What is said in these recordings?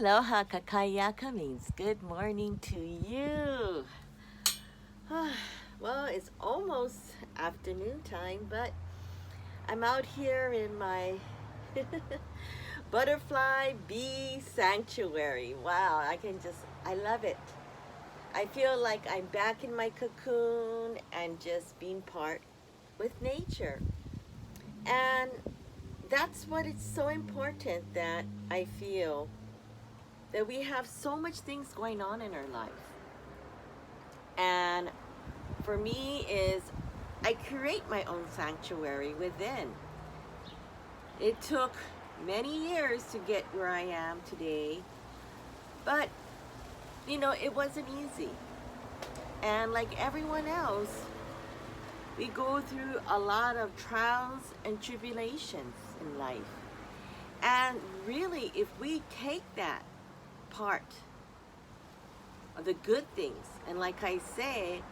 Aloha kakayaka means good morning to you. Well, it's almost afternoon time, but I'm out here in my butterfly bee sanctuary. Wow, I love it. I feel like I'm back in my cocoon and just being part with nature. And that's what it's so important that I feel that we have so much things going on in our life. And for me is I create my own sanctuary within. It took many years to get where I am today, but it wasn't easy. And like everyone else, we go through a lot of trials and tribulations in life. And really, if we take that part of the good things, and like I say,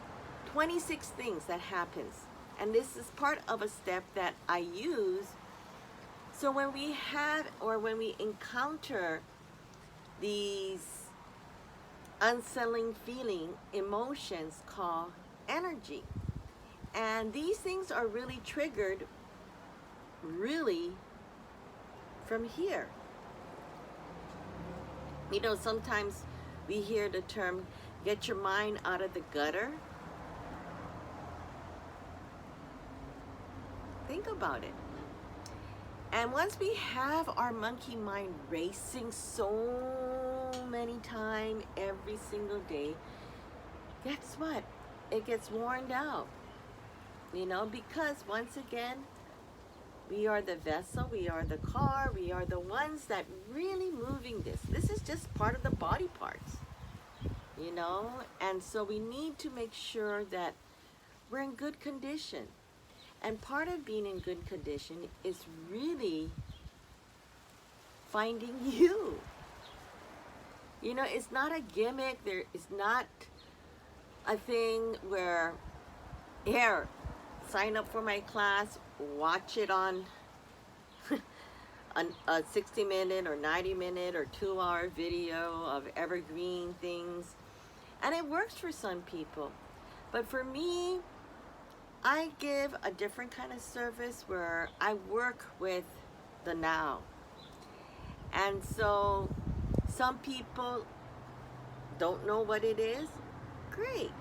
26 things that happens, and this is part of a step that I use. So when we have or when we encounter these unsettling feeling emotions called energy, and these things are really triggered really from here. Sometimes we hear the term get your mind out of the gutter. Think about it. And once we have our monkey mind racing so many times every single day, guess what? It gets worn out. Because once again, we are the vessel, we are the car, we are the ones that really moving this. This is just part of the body parts, and so we need to make sure that we're in good condition. And part of being in good condition is really finding you. It's not a gimmick. There is not a thing where, here, sign up for my class, watch it on a 60-minute or 90-minute or 2-hour video of evergreen things. And it works for some people. But for me, I give a different kind of service where I work with the now. And so some people don't know what it is. Great.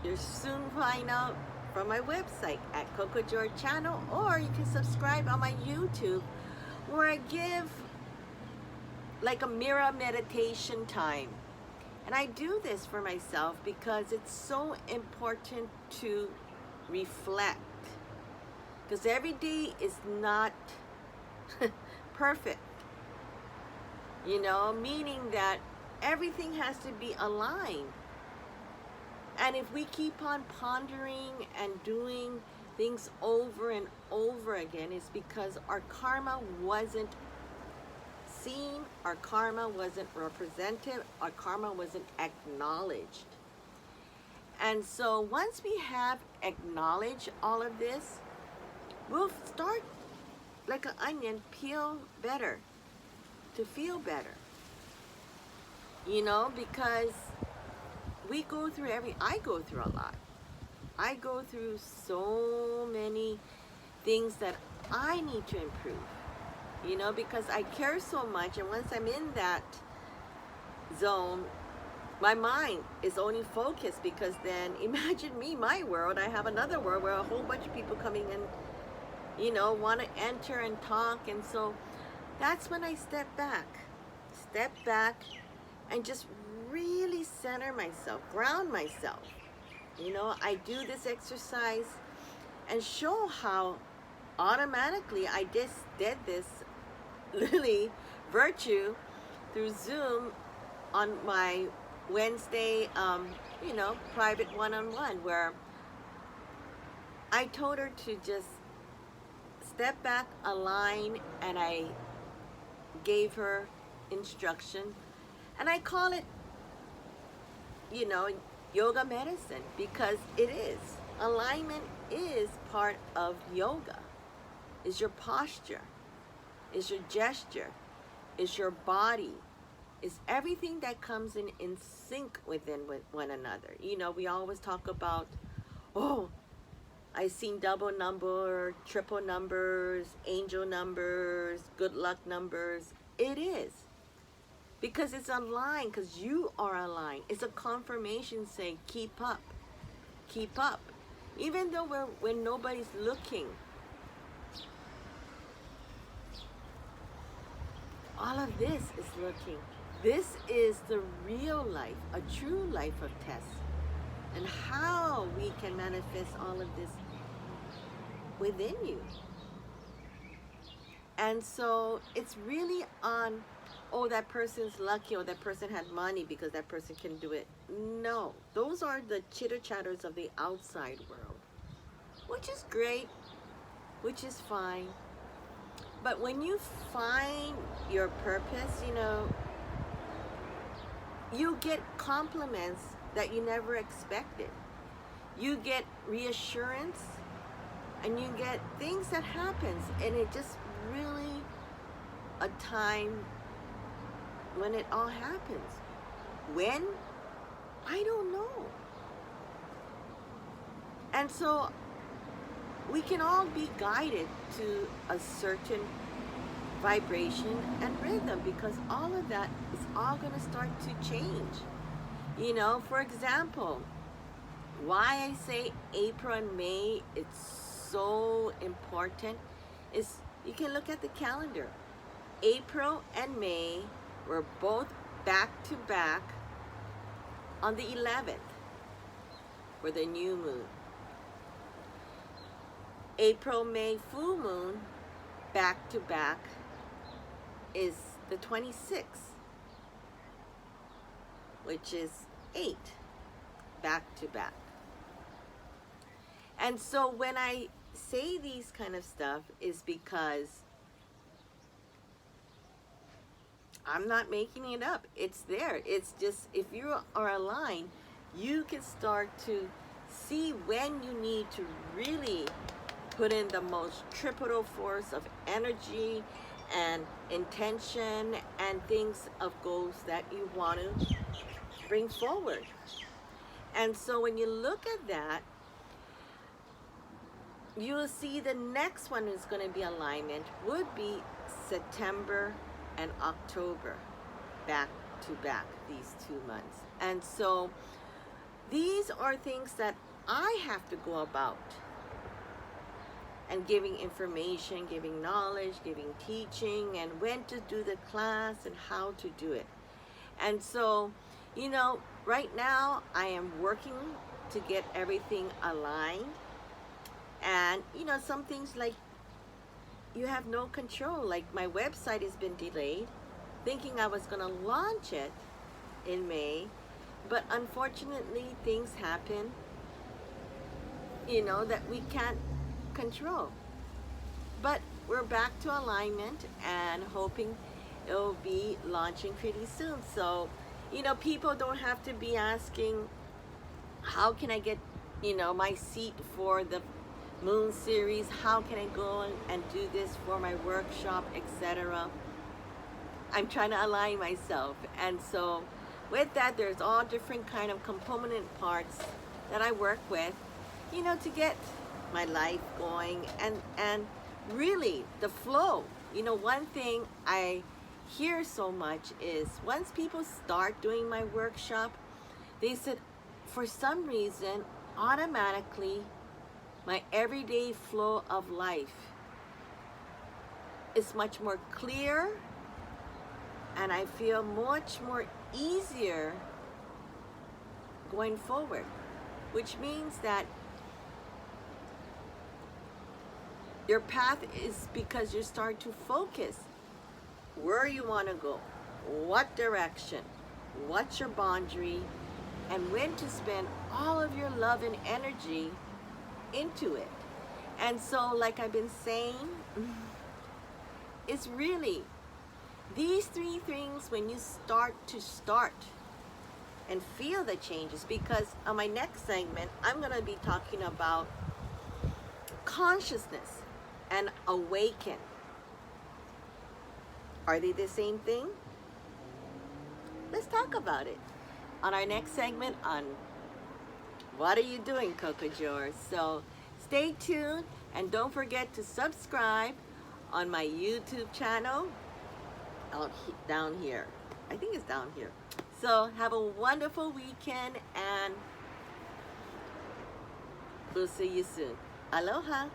You'll soon find out from my website at Coco George channel, or you can subscribe on my YouTube where I give like a mirror meditation time. And I do this for myself because it's so important to reflect, because every day is not perfect, meaning that everything has to be aligned. And if we keep on pondering and doing things over and over again, it's because our karma wasn't seen, our karma wasn't represented, our karma wasn't acknowledged. And so once we have acknowledged all of this, we'll start like an onion, peel better, to feel better. Because I go through a lot. I go through so many things that I need to improve, because I care so much. And once I'm in that zone, my mind is only focused, because then imagine me, my world, I have another world where a whole bunch of people coming in, want to enter and talk. And so that's when I step back and just really center myself, ground myself. I do this exercise and show how automatically I just did this Lily virtue through Zoom on my Wednesday, private one-on-one, where I told her to just step back, align, and I gave her instruction. And I call it, yoga medicine, because it is. Alignment is part of yoga. Is your posture, is your gesture, is your body, is everything that comes in sync within with one another. You know, we always talk about, oh, I seen double number, triple numbers, angel numbers, good luck numbers. It is. Because it's aligned, because you are aligned. It's a confirmation saying, keep up, keep up. Even though when nobody's looking, all of this is looking. This is the real life, a true life of tests. And how we can manifest all of this within you. And so it's really on, oh, that person's lucky, or that person had money because that person can do it. No, those are the chitter chatters of the outside world, which is great, which is fine. But when you find your purpose, you know, you get compliments that you never expected. You get reassurance, and you get things that happens, and it just really a time when it all happens. When? I don't know. And so we can all be guided to a certain vibration and rhythm, because all of that is all going to start to change. You know, for example, why I say April and May, it's so important, is you can look at the calendar. April and May were both back to back on the 11th for the new moon. April, May, full moon, back to back is the 26th, which is 8, back to back. And so when I say these kind of stuff is because I'm not making it up. It's there. It's just, if you are aligned, you can start to see when you need to really put in the most triple force of energy and intention and things of goals that you want to bring forward. And so when you look at that, you'll see the next one is going to be alignment would be September and October, back to back, these 2 months. And so these are things that I have to go about, and giving information, giving knowledge, giving teaching, and when to do the class and how to do it. And so, you know, right now I am working to get everything aligned. And, you know, some things like you have no control. Like my website has been delayed, thinking I was going to launch it in May. But unfortunately, things happen, you know, that we can't control. But we're back to alignment and hoping it'll be launching pretty soon. So, you know, people don't have to be asking, how can I get, you know, my seat for the Moon series? How can I go and do this for my workshop, etc.? I'm trying to align myself. And so with that, there's all different kind of component parts that I work with, you know, to get my life going and really the flow. You know, one thing I hear so much is once people start doing my workshop, they said for some reason automatically my everyday flow of life is much more clear, and I feel much more easier going forward, which means that your path is because you start to focus where you want to go, what direction, what's your boundary, and when to spend all of your love and energy into it. And so, like I've been saying, it's really these 3 things when you start and feel the changes. Because on my next segment, I'm going to be talking about consciousness and awaken. Are they the same thing? let's talk about it on our next segment on What Are You Doing, Coco George? So stay tuned and don't forget to subscribe on my YouTube channel down here. I think it's down here. So have a wonderful weekend and we'll see you soon. Aloha.